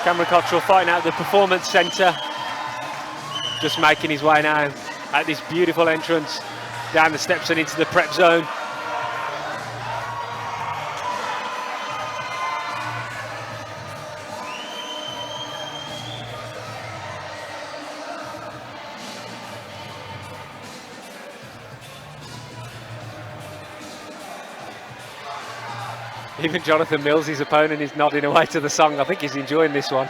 Cameron Cotterilll fighting out the performance centre. Just making his way now at this beautiful entrance down the steps and into the prep zone. Even Jonathan Mills, his opponent, is nodding away to the song. I think he's enjoying this one.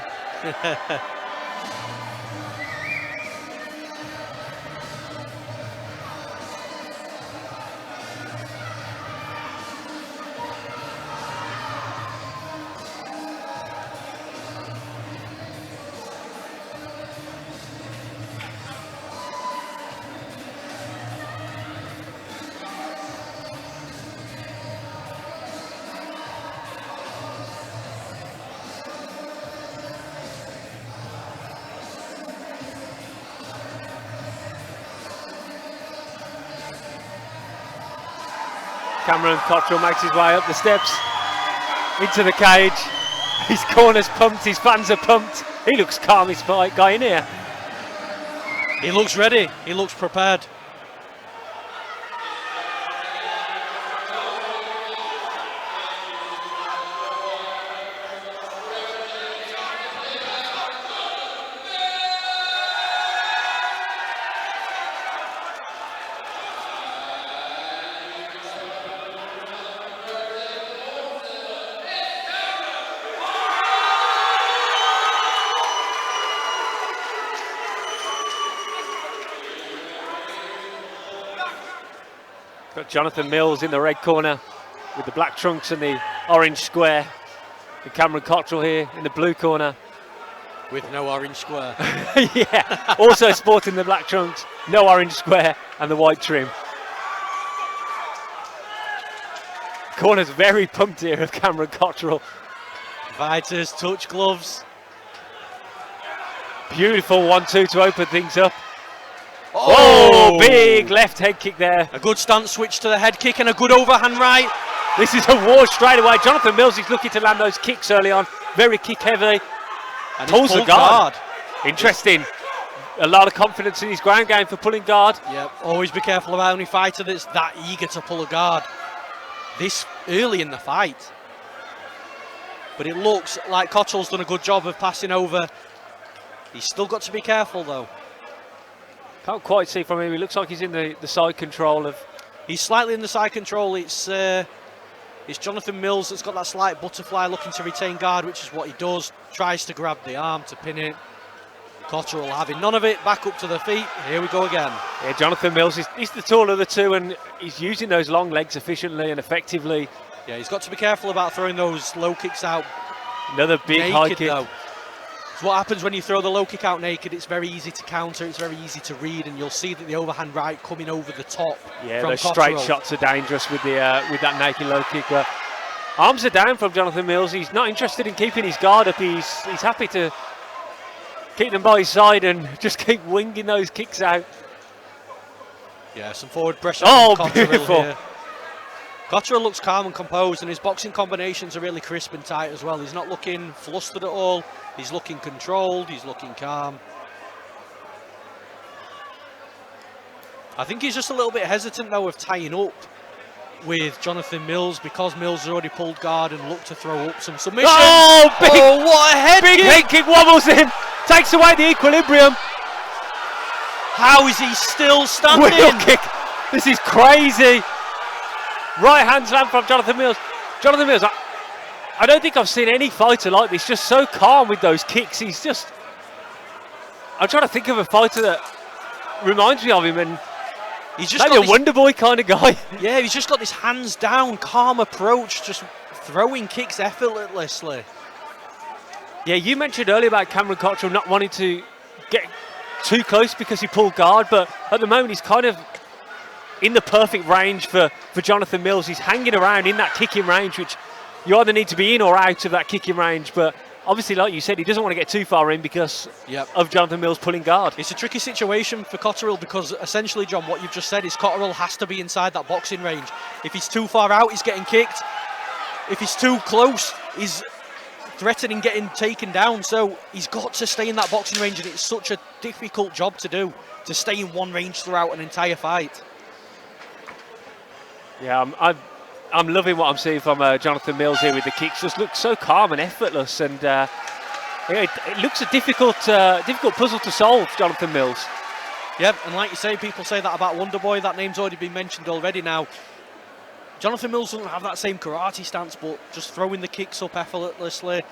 Cameron Cotterilll makes his way up the steps into the cage. His corner's pumped, his fans are pumped. He looks calm, this guy in here. He looks ready, he looks prepared. Got Jonathan Mills in the red corner with the black trunks and the orange square. And Cameron Cotterilll here in the blue corner. With no orange square. Yeah, also sporting the black trunks, no orange square and the white trim. Corner's very pumped here of Cameron Cotterilll. Fighters, touch gloves. Beautiful 1-2 to open things up. Oh, big left head kick there. A good stance switch to the head kick and a good overhand right. This is a war straight away. Jonathan Mills is looking to land those kicks early on. Very kick heavy. And pulls the guard. Interesting. A lot of confidence in his ground game for pulling guard. Yep. Always be careful about any fighter that's that eager to pull a guard this early in the fight. But it looks like Cotterill's done a good job of passing over. He's still got to be careful though. Can't quite see from him. He looks like he's in the side control of. He's slightly in the side control. It's Jonathan Mills that's got that slight butterfly looking to retain guard, which is what he does. Tries to grab the arm to pin it. Cotterilll having none of it. Back up to the feet. Here we go again. Yeah, Jonathan Mills he's the taller of the two, and he's using those long legs efficiently and effectively. Yeah, he's got to be careful about throwing those low kicks out. Another big naked, high kick. Though. So what happens when you throw the low kick out naked? It's very easy to counter, it's very easy to read, and you'll see that the overhand right coming over the top. Yeah, from those Cotterilll. straight shots are dangerous with that naked low kick. But arms are down from Jonathan Mills. He's not interested in keeping his guard up. He's happy to keep them by his side and just keep winging those kicks out. Yeah, some forward pressure. Oh, from beautiful. Here. Cotterilll looks calm and composed, and his boxing combinations are really crisp and tight as well. He's not looking flustered at all. He's looking controlled. He's looking calm. I think he's just a little bit hesitant though of tying up with Jonathan Mills because Mills has already pulled guard and looked to throw up some submission. Oh, what a head big kick! head kick wobbles him, takes away the equilibrium. How is he still standing? Wheel kick. This is crazy. Right hand slam from Jonathan Mills. Jonathan Mills, I don't think I've seen any fighter like this, just so calm with those kicks. He's just, I'm trying to think of a fighter that reminds me of him, and he's just maybe a Wonder Boy kind of guy. Yeah, he's just got this hands down, calm approach, just throwing kicks effortlessly. Yeah, you mentioned earlier about Cameron Cotterilll not wanting to get too close because he pulled guard, but at the moment he's kind of in the perfect range for Jonathan Mills. He's hanging around in that kicking range, which you either need to be in or out of that kicking range. But obviously, like you said, he doesn't want to get too far in because of Jonathan Mills pulling guard. It's a tricky situation for Cotterilll because essentially, John, what you've just said is Cotterilll has to be inside that boxing range. If he's too far out, he's getting kicked. If he's too close, he's threatening getting taken down. So he's got to stay in that boxing range, and it's such a difficult job to do, to stay in one range throughout an entire fight. Yeah, I'm loving what I'm seeing from Jonathan Mills here with the kicks. Just looks so calm and effortless, and it looks a difficult puzzle to solve, Jonathan Mills. Yeah, and like you say, people say that about Wonderboy. That name's already been mentioned already now. Jonathan Mills doesn't have that same karate stance, but just throwing the kicks up effortlessly.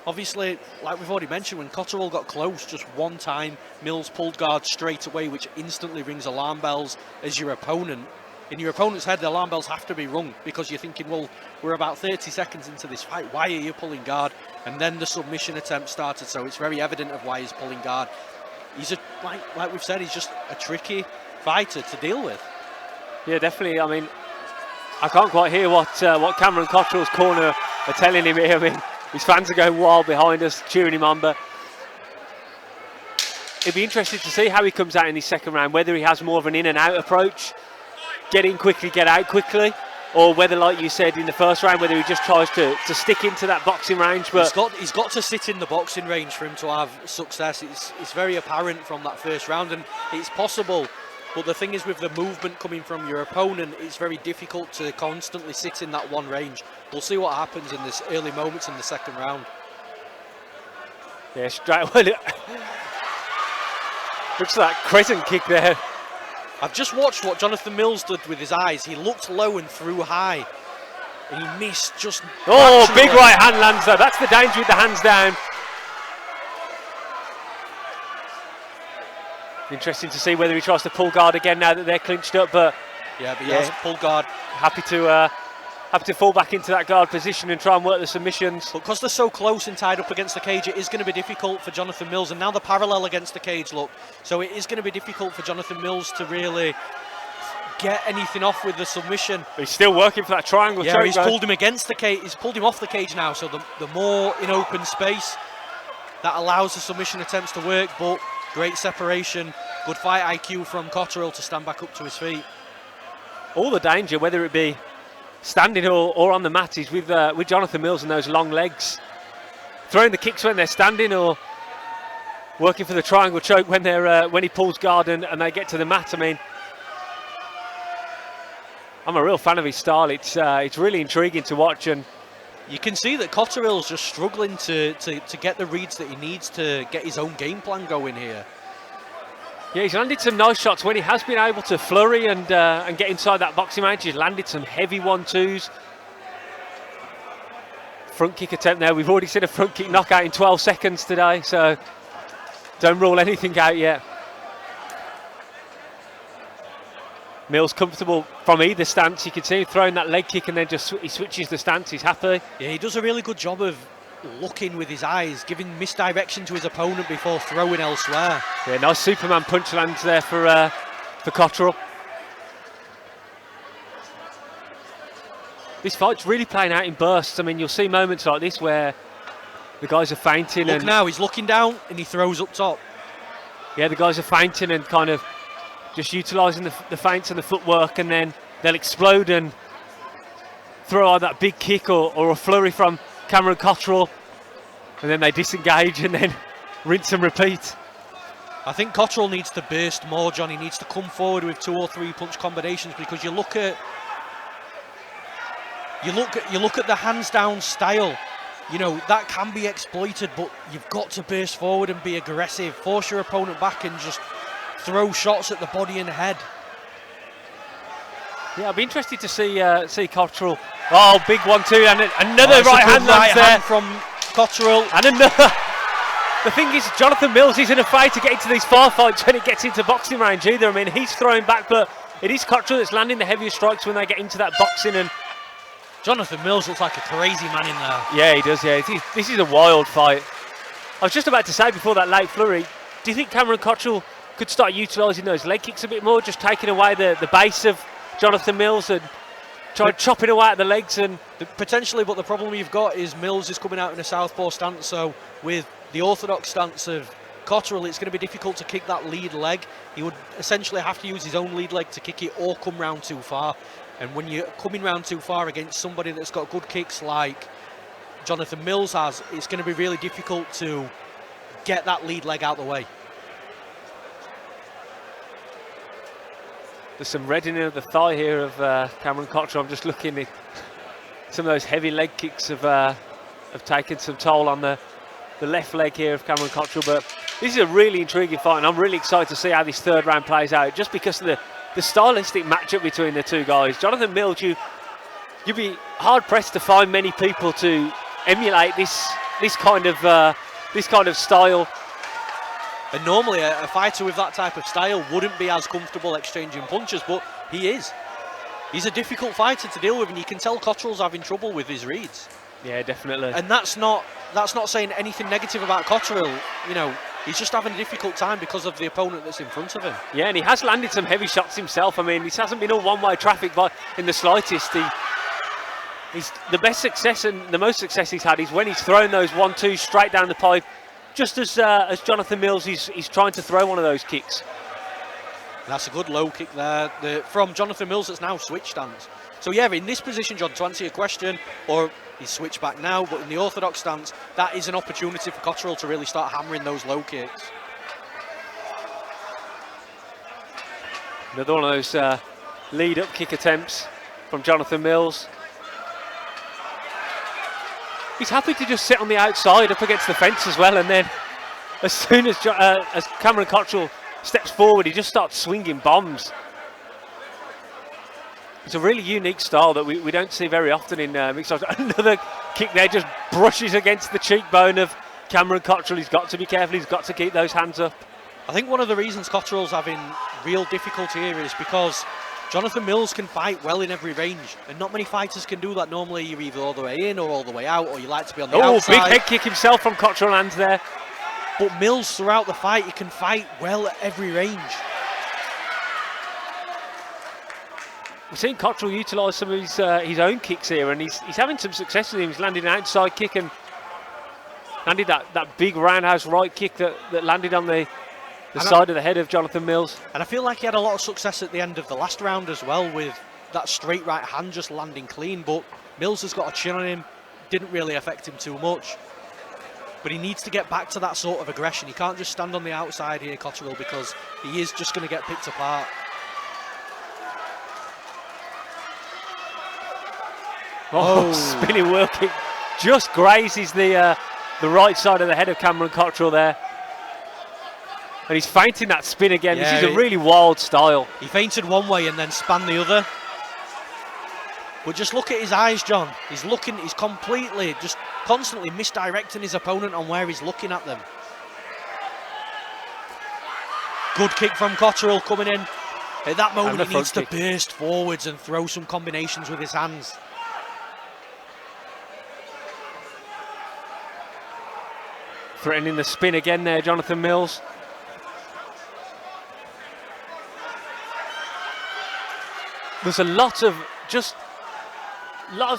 Obviously, like we've already mentioned, when Cotterilll got close just one time, Mills pulled guard straight away, which instantly rings alarm bells as your opponent. In your opponent's head, the alarm bells have to be rung, because you're thinking, well, we're about 30 seconds into this fight. Why are you pulling guard? And then the submission attempt started, so it's very evident of why he's pulling guard. He's like we've said, he's just a tricky fighter to deal with. Yeah, definitely. I mean, I can't quite hear what Cameron Cotterill's corner are telling him here. I mean, his fans are going wild behind us, cheering him on, but it'd be interesting to see how he comes out in his second round, whether he has more of an in and out approach, get in quickly, get out quickly, or whether, like you said in the first round, whether he just tries to stick into that boxing range. But he's got to sit in the boxing range for him to have success. It's very apparent from that first round, and it's possible. But the thing is, with the movement coming from your opponent, it's very difficult to constantly sit in that one range. We'll see what happens in this early moments in the second round. Yeah, straight away. Looks like that crescent kick there. I've just watched what Jonathan Mills did with his eyes. He looked low and threw high, and he missed just. Oh, big right hand lands there. That's the danger with the hands down. Interesting to see whether he tries to pull guard again now that they're clinched up, but yeah, but he has pull guard. Happy to fall back into that guard position and try and work the submissions. But because they're so close and tied up against the cage, it is going to be difficult for Jonathan Mills. And now the parallel against the cage, look. So it is going to be difficult for Jonathan Mills to really get anything off with the submission. But he's still working for that triangle. Yeah, he's pulled him against the cage. He's pulled him off the cage now. So the more in open space, that allows the submission attempts to work. But great separation, good fight IQ from Cotterilll to stand back up to his feet. All the danger, whether it be standing or on the mat, is with Jonathan Mills and those long legs. Throwing the kicks when they're standing, or working for the triangle choke when he pulls guard and they get to the mat. I mean, I'm a real fan of his style. It's really intriguing to watch, and you can see that Cotterill's just struggling to get the reads that he needs to get his own game plan going here. Yeah, he's landed some nice shots when he has been able to flurry and get inside that boxing range. He's landed some heavy 1-2s. Front kick attempt there. We've already seen a front kick knockout in 12 seconds today, so don't rule anything out yet. Mills comfortable from either stance. You can see him throwing that leg kick and then he switches the stance. He's happy. Yeah, he does a really good job of looking with his eyes, giving misdirection to his opponent before throwing elsewhere. Yeah, nice Superman punch lands there for Cotterilll. This fight's really playing out in bursts. I mean, you'll see moments like this where the guys are feinting. Look now, he's looking down and he throws up top. Yeah, the guys are feinting and kind of just utilising the feints and the footwork, and then they'll explode and throw out that big kick or a flurry from Cameron Cotterilll, and then they disengage and then rinse and repeat. I think Cotterilll needs to burst more, John. He needs to come forward with 2 or 3 punch combinations, because you look at the hands down style. You know, that can be exploited, but you've got to burst forward and be aggressive, force your opponent back and just throw shots at the body and head. Yeah, I'd be interested to see Cotterilll. Oh, big 1-2 and another right hand lands there from Cotterilll. And another. The thing is, Jonathan Mills isn't afraid to get into these far fights when it gets into boxing range either. I mean, he's throwing back, but it is Cotterilll that's landing the heaviest strikes when they get into that boxing. And Jonathan Mills looks like a crazy man in there. Yeah, he does. Yeah, this is a wild fight. I was just about to say before that late flurry, do you think Cameron Cotterilll could start utilising those leg kicks a bit more, just taking away the base of Jonathan Mills and try chopping away at the legs? And potentially, but the problem you've got is Mills is coming out in a southpaw stance, so with the orthodox stance of Cotterilll, it's going to be difficult to kick that lead leg. He would essentially have to use his own lead leg to kick it or come round too far. And when you're coming round too far against somebody that's got good kicks like Jonathan Mills has, it's going to be really difficult to get that lead leg out the way. There's some reddening of the thigh here of Cameron Cotterilll. I'm just looking at some of those heavy leg kicks have taken some toll on the left leg here of Cameron Cotterilll. But this is a really intriguing fight, and I'm really excited to see how this third round plays out, just because of the stylistic matchup between the two guys. Jonathan Mills, you'd be hard pressed to find many people to emulate this kind of style. And normally a fighter with that type of style wouldn't be as comfortable exchanging punches, but he is. He's a difficult fighter to deal with, and you can tell Cotterill's having trouble with his reads. Yeah, definitely. And that's not saying anything negative about Cotterill. You know, he's just having a difficult time because of the opponent that's in front of him. Yeah, and he has landed some heavy shots himself. I mean, this hasn't been all one-way traffic in the slightest. He's the best success and the most success he's had is when he's thrown those 1-2 straight down the pipe, just as Jonathan Mills he's trying to throw one of those kicks. That's a good low kick there from Jonathan Mills. That's now switch stance. So yeah, in this position, John, to answer your question, or he's switched back now, but in the orthodox stance, that is an opportunity for Cotterill to really start hammering those low kicks. Another one of those lead-up kick attempts from Jonathan Mills. He's happy to just sit on the outside up against the fence as well, and then as soon as Cameron Cotterill steps forward, he just starts swinging bombs. It's a really unique style that we don't see very often in mixed arts. Another kick there just brushes against the cheekbone of Cameron Cotterill. He's got to be careful, he's got to keep those hands up. I think one of the reasons Cotterill's having real difficulty here is because Jonathan Mills can fight well in every range, and not many fighters can do that. Normally you're either all the way in or all the way out, or you like to be on the outside. Oh, big head kick himself from Cotterill, hands there. But Mills, throughout the fight, he can fight well at every range. We've seen Cotterill utilise some of his own kicks here, and he's having some success with him. He's landed an outside kick and landed that big roundhouse right kick that landed on the side of the head of Jonathan Mills. And I feel like he had a lot of success at the end of the last round as well, with that straight right hand just landing clean, but Mills has got a chin on him, didn't really affect him too much. But he needs to get back to that sort of aggression. He can't just stand on the outside here, Cotterill, because he is just going to get picked apart. Oh, spinning wheel kick just grazes the right side of the head of Cameron Cotterill there. And he's feinting that spin again. Yeah, this is a really wild style. He feinted one way and then span the other. But just look at his eyes, John. He's completely, just constantly misdirecting his opponent on where he's looking at them. Good kick from Cotterill coming in. At that moment, he needs to burst forwards and throw some combinations with his hands. Threatening the spin again there, Jonathan Mills. There's a lot of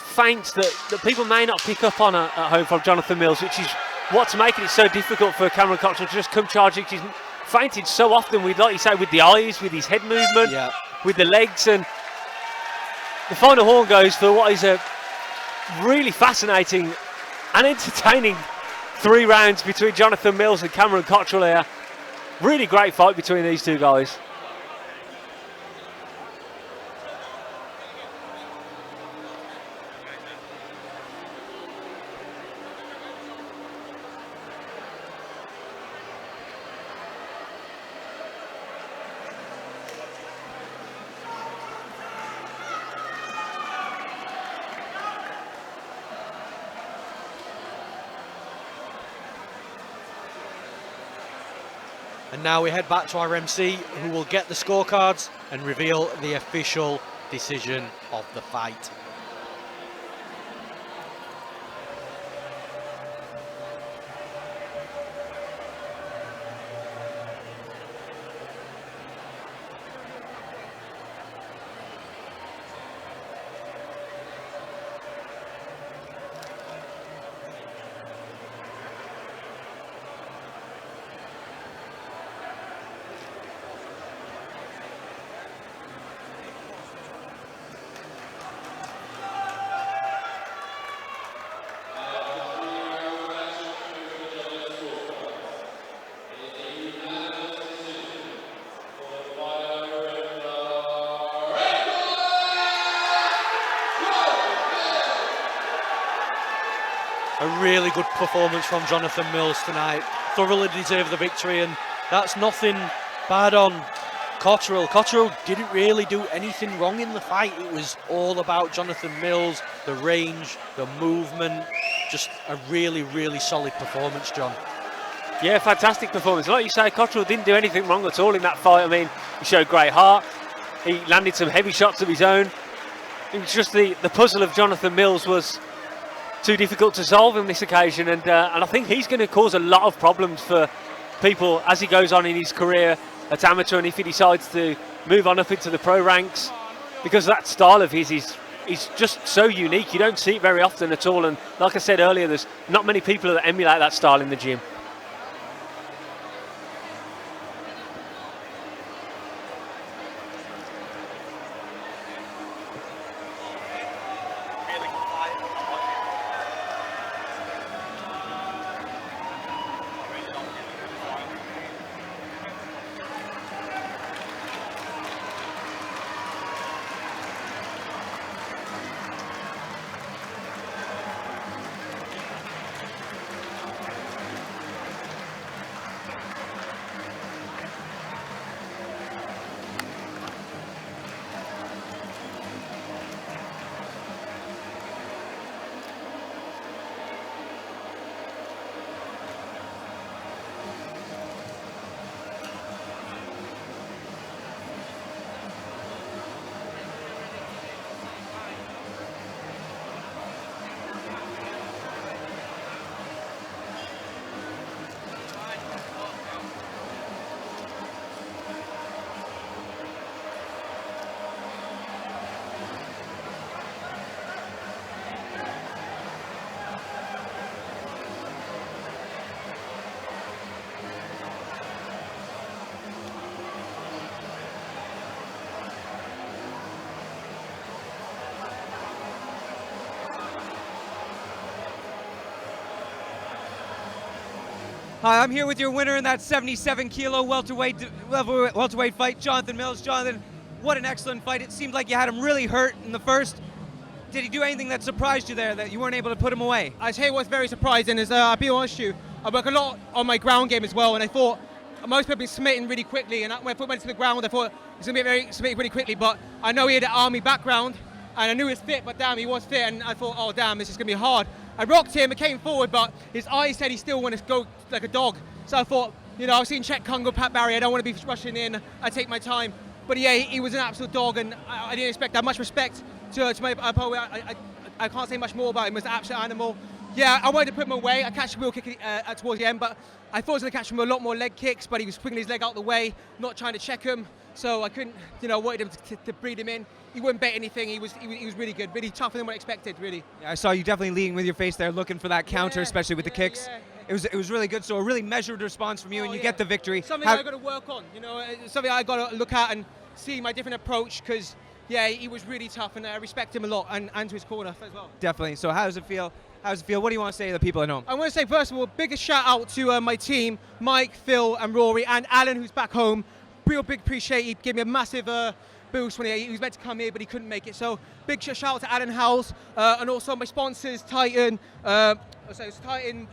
feints that people may not pick up on at home from Jonathan Mills, which is what's making it so difficult for Cameron Cotterill to just come charging. He's feinted so often with, like you say, with the eyes, with his head movement, with the legs, and the final horn goes for what is a really fascinating and entertaining 3 rounds between Jonathan Mills and Cameron Cotterill here. Really great fight between these two guys. And now we head back to our MC, who will get the scorecards and reveal the official decision of the fight. A really good performance from Jonathan Mills tonight. Thoroughly deserved the victory, and that's nothing bad on Cotterilll. Cotterilll didn't really do anything wrong in the fight. It was all about Jonathan Mills, the range, the movement. Just a really, really solid performance, John. Yeah, fantastic performance. Like you say, Cotterilll didn't do anything wrong at all in that fight. I mean, he showed great heart. He landed some heavy shots of his own. It was just the puzzle of Jonathan Mills was too difficult to solve on this occasion, and I think he's going to cause a lot of problems for people as he goes on in his career at amateur, and if he decides to move on up into the pro ranks, because that style of his is just so unique. You don't see it very often at all, and like I said earlier, there's not many people that emulate that style in the gym. Hi, I'm here with your winner in that 77-kilo welterweight fight, Jonathan Mills. Jonathan, what an excellent fight. It seemed like you had him really hurt in the first. Did he do anything that surprised you there, that you weren't able to put him away? I tell you what's very surprising is, I'll be honest with you, I work a lot on my ground game as well, and I thought most people have been submitting really quickly, and when I went to the ground, I thought he's going to be very submitted really quickly, but I know he had an army background, and I knew he was fit, but damn, he was fit, and I thought, oh damn, this is going to be hard. I rocked him, it came forward, but his eyes said he still wanted to go like a dog. So I thought, you know, I've seen Chet Kung go Pat Barry, I don't want to be rushing in, I take my time. But yeah, he was an absolute dog, and I didn't expect that much respect to my opponent. I can't say much more about him, he was an absolute animal. Yeah, I wanted to put him away, I catched a wheel kick towards the end, but I thought I was going to catch him with a lot more leg kicks, but he was swinging his leg out the way, not trying to check him. So I couldn't, you know, wanted him to breed him in. He wouldn't bait anything. He was really good, really tougher than what I expected, really. Yeah, I saw you definitely leading with your face there, looking for that counter, especially with the kicks. Yeah. It was really good. So a really measured response from you, and you get the victory. Something I got to work on, you know, something I got to look at and see my different approach, because yeah, he was really tough, and I respect him a lot, and to his corner as well. Definitely. So how does it feel? What do you want to say to the people at home? I want to say, first of all, biggest shout out to my team, Mike, Phil, and Rory, and Alan, who's back home. Real big appreciate. He gave me a massive boost when he was meant to come here, but he couldn't make it. So big shout out to Alan Howells, and also my sponsors, Titan, Titan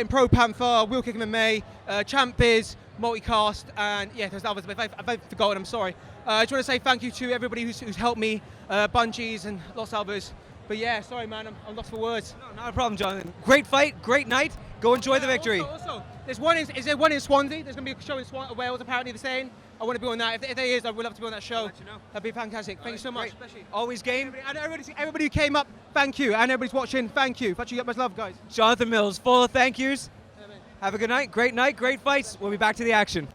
Pro Panther, Wheel Kick MMA, Champ Biz, Multicast, and yeah, there's others. But if I've forgotten, I'm sorry. I just want to say thank you to everybody who's helped me, Bungees and lots of others. But yeah, sorry man, I'm lost for words. No, not a problem, Jonathan. Great fight, great night. Go enjoy the victory. Also, there's one is there one in Swansea? There's going to be a show in Wales, apparently they're saying. I want to be on that. If there is, I would love to be on that show. let you know. That'd be fantastic. Thank you so much. Especially Always game. and everybody who came up, thank you. And everybody's watching, thank you. Much love, guys. Jonathan Mills, full of thank yous. Have a good night, great fights. We'll be back to the action.